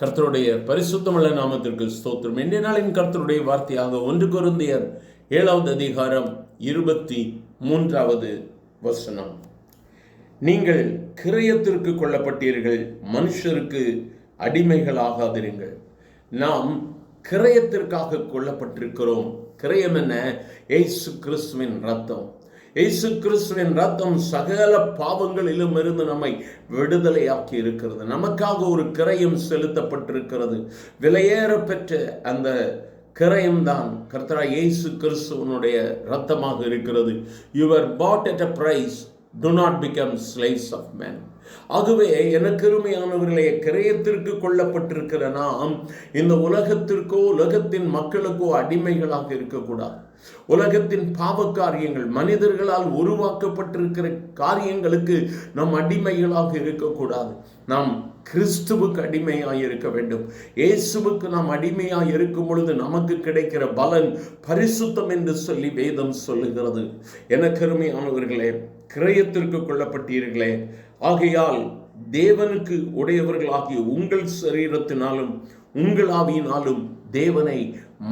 கர்த்தருடைய பரிசுத்தமுள்ள நாமத்திற்கு ஸ்தோத்திரம். இன்றைய நாளின் கர்த்தருடைய வார்த்தையாக 1 கொரிந்தியர் 7வது அதிகாரம் 23வது வசனம். நீங்கள் கிரயத்திற்கு கொள்ளப்பட்டீர்கள், மனுஷருக்கு அடிமைகள் ஆகாதிருங்கள். நாம் கிரயத்திற்காக கொள்ளப்பட்டிருக்கிறோம். கிரயம் என்ன? இயேசு கிறிஸ்துவின் ரத்தம். இயேசு கிறிஸ்துவின் ரத்தம் சகல பாவங்களிலும் இருந்து நம்மை விடுதலையாக்கி இருக்கிறது. நமக்காக ஒரு கிரயம் செலுத்தப்பட்டிருக்கிறது. விலையேற பெற்ற அந்த கிரயம்தான் கர்த்தராகிய இயேசு கிறிஸ்துவனுடைய ரத்தமாக இருக்கிறது. You were bought at a price, do not become slaves of men. ஆகவே எனக்கு அருமையானவர்களே, கிரயத்திற்கு கொள்ளப்பட்டிருக்கிற நாம் இந்த உலகத்திற்கோ உலகத்தின் மக்களுக்கோ அடிமைகளாக இருக்கக்கூடாது. உலகத்தின் பாவ காரியங்கள், மனிதர்களால் உருவாக்கப்பட்டிருக்கிற காரியங்களுக்கு நாம் அடிமைகளாக இருக்கக்கூடாது. நாம் கிறிஸ்துவுக்கு அடிமையாய் இருக்க வேண்டும். இயேசுவுக்கு நாம் அடிமையாய் இருக்கும் பொழுது நமக்கு கிடைக்கிற பலன் பரிசுத்தம் என்று சொல்லி வேதம் சொல்லுகிறது. எனக்கு அருமையானவர்களே, கிரயத்திற்கு கொள்ளப்பட்டீர்களே, ஆகையால் தேவனுக்கு உடையவர்களாகிய உங்கள் சரீரத்தினாலும் உங்கள் ஆவியினாலும் தேவனை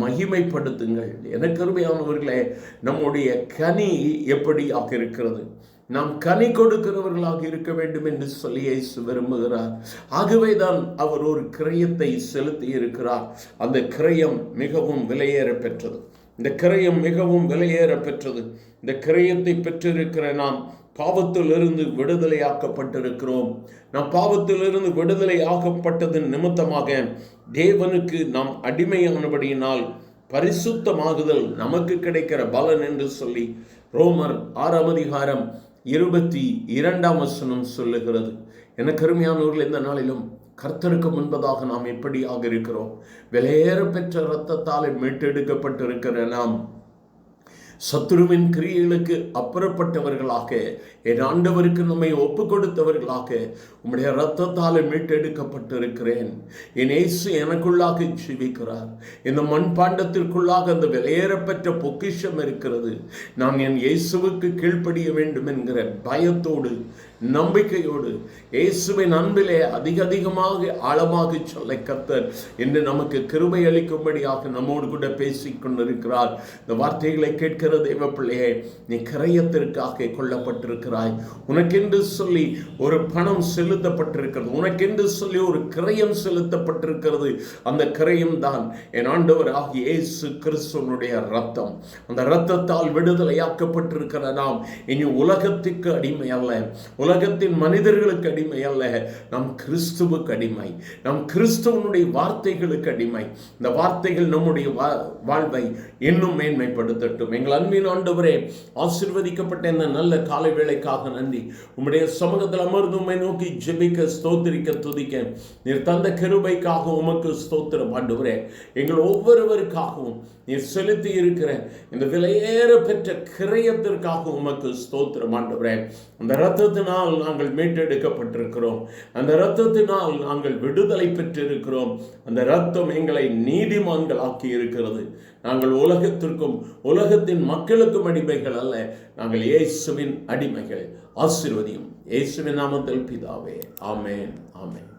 மகிமைப்படுத்துங்கள். எனக்கு அருமையானவர்களே, நம்முடைய கனி எப்படியாக இருக்கிறது? நாம் கனி கொடுக்கிறவர்களாக இருக்க வேண்டும் என்று சொல்லி இயேசு விரும்புகிறார். ஆகவேதான் அவர் ஒரு கிரயத்தை செலுத்தி இருக்கிறார். அந்த கிரயம் மிகவும் விலையேற பெற்றது. இந்த கிரயம் மிகவும் விலையேற பெற்றது. இந்த கிரயத்தை பெற்றிருக்கிற நாம் பாவத்திலிருந்து விடுதலையாக்கப்பட்டிருக்கிறோம். நாம் பாவத்திலிருந்து விடுதலையாக்கப்பட்டதன் நிமித்தமாக தேவனுக்கு நாம் அடிமையானபடியினால் பரிசுத்தமாகுதல் நமக்கு கிடைக்கிற பலன் என்று சொல்லி ரோமர் 6ம் அதிகாரம் 22ஆம் வசனம் சொல்லுகிறது. எனக்கு அருமையானவர்கள், இந்த நாளிலும் கர்த்தருக்கு முன்பதாக நாம் எப்படியாக இருக்கிறோம்? விலையேற பெற்ற இரத்தத்தால் மீட்டெடுக்கப்பட்டிருக்கிற நாம் சத்துருவின் கிரியைகளுக்கு அப்புறப்பட்டவர்களாக, என் ஆண்டவருக்கு நம்மை ஒப்பு கொடுத்தவர்களாக உம்முடைய இரத்தத்தால் மீட்டெடுக்கப்பட்டிருக்கிறேன். என் இயேசு எனக்குள்ளாக ஜீவிக்கிறார். இந்த மண்பாண்டத்திற்குள்ளாக அந்த விலையேறப்பெற்ற பொக்கிஷம் இருக்கிறது. நான் என் இயேசுவுக்கு கீழ்ப்படிய வேண்டும் என்கிற பயத்தோடு, நம்பிக்கையோடு, இயேசுவின் அன்பிலே அதிகமாக ஆழமாக சொல்ல கர்த்தர் என்று நமக்கு கிருபை அளிக்கும்படியாக நம்மோடு கூட பேசிக் கொண்டிருக்கிறார். இந்த வார்த்தைகளை கேட்கிற தேவ பிள்ளையே, நீ கிரயத்திற்காக கொள்ளப்பட்டிருக்கிறாய். உனக்கென்று சொல்லி ஒரு பணம் செலுத்தப்பட்டிருக்கிறது. உனக்கென்று சொல்லி ஒரு கிரயம் செலுத்தப்பட்டிருக்கிறது. அந்த கிரயம் தான் என் ஆண்டவர் ஆகிய இயேசு கிறிஸ்துவனுடைய ரத்தம். அந்த ரத்தத்தால் விடுதலையாக்கப்பட்டிருக்கிற நாம் இனி உலகத்துக்கு அடிமை அல்ல, உலகத்தின் மனிதர்களுக்கு அடிமை அல்ல. நாம் கிறிஸ்துவுக்கு அடிமை. நாம் கிறிஸ்துவனுடைய வார்த்தைகளுக்கு அடிமை. இந்த வார்த்தைகள் நம்முடைய வாழ்வை இன்னும் மேன்மைப்படுத்தட்டும். எங்கள் அன்பின் ஆண்டவரே, ஆசீர்வதிக்கப்பட்ட இந்த நல்ல காலை வேளைக்காக நன்றி. உம்முடைய சமூகத்தில் அமர்ந்து உம்மை நோக்கி ஜெபிக்க, ஸ்தோத்திரிக்க, துதிக்க நீர் தந்த கிருபைக்காக உமக்கு ஸ்தோத்திரம் ஆண்டவரே. எங்கள் ஒவ்வொருவருக்காகவும் நீர் செலுத்தி இருக்கிற இந்த விலையேற பெற்ற கிரயத்திற்காக உமக்கு ஸ்தோத்திரம் ஆண்டவரே. அந்த இரத்தத்தினால் நாங்கள் மீட்டெடுக்கப்பட்டிருக்கிறோம். அந்த இரத்தத்தினால் நாங்கள் விடுதலை பெற்றிருக்கிறோம். அந்த இரத்தம் எங்களை நீதிமான்கள் ஆக்கி இருக்கிறது. நாங்கள் உலகத்திற்கும் உலகத்தின் மக்களுக்கும் அடிமைகள் அல்ல, நாங்கள் இயேசுவின் அடிமைகள். ஆசீர்வதியும் இயேசுவின் நாமத்தில் பிதாவே. ஆமென், ஆமென்.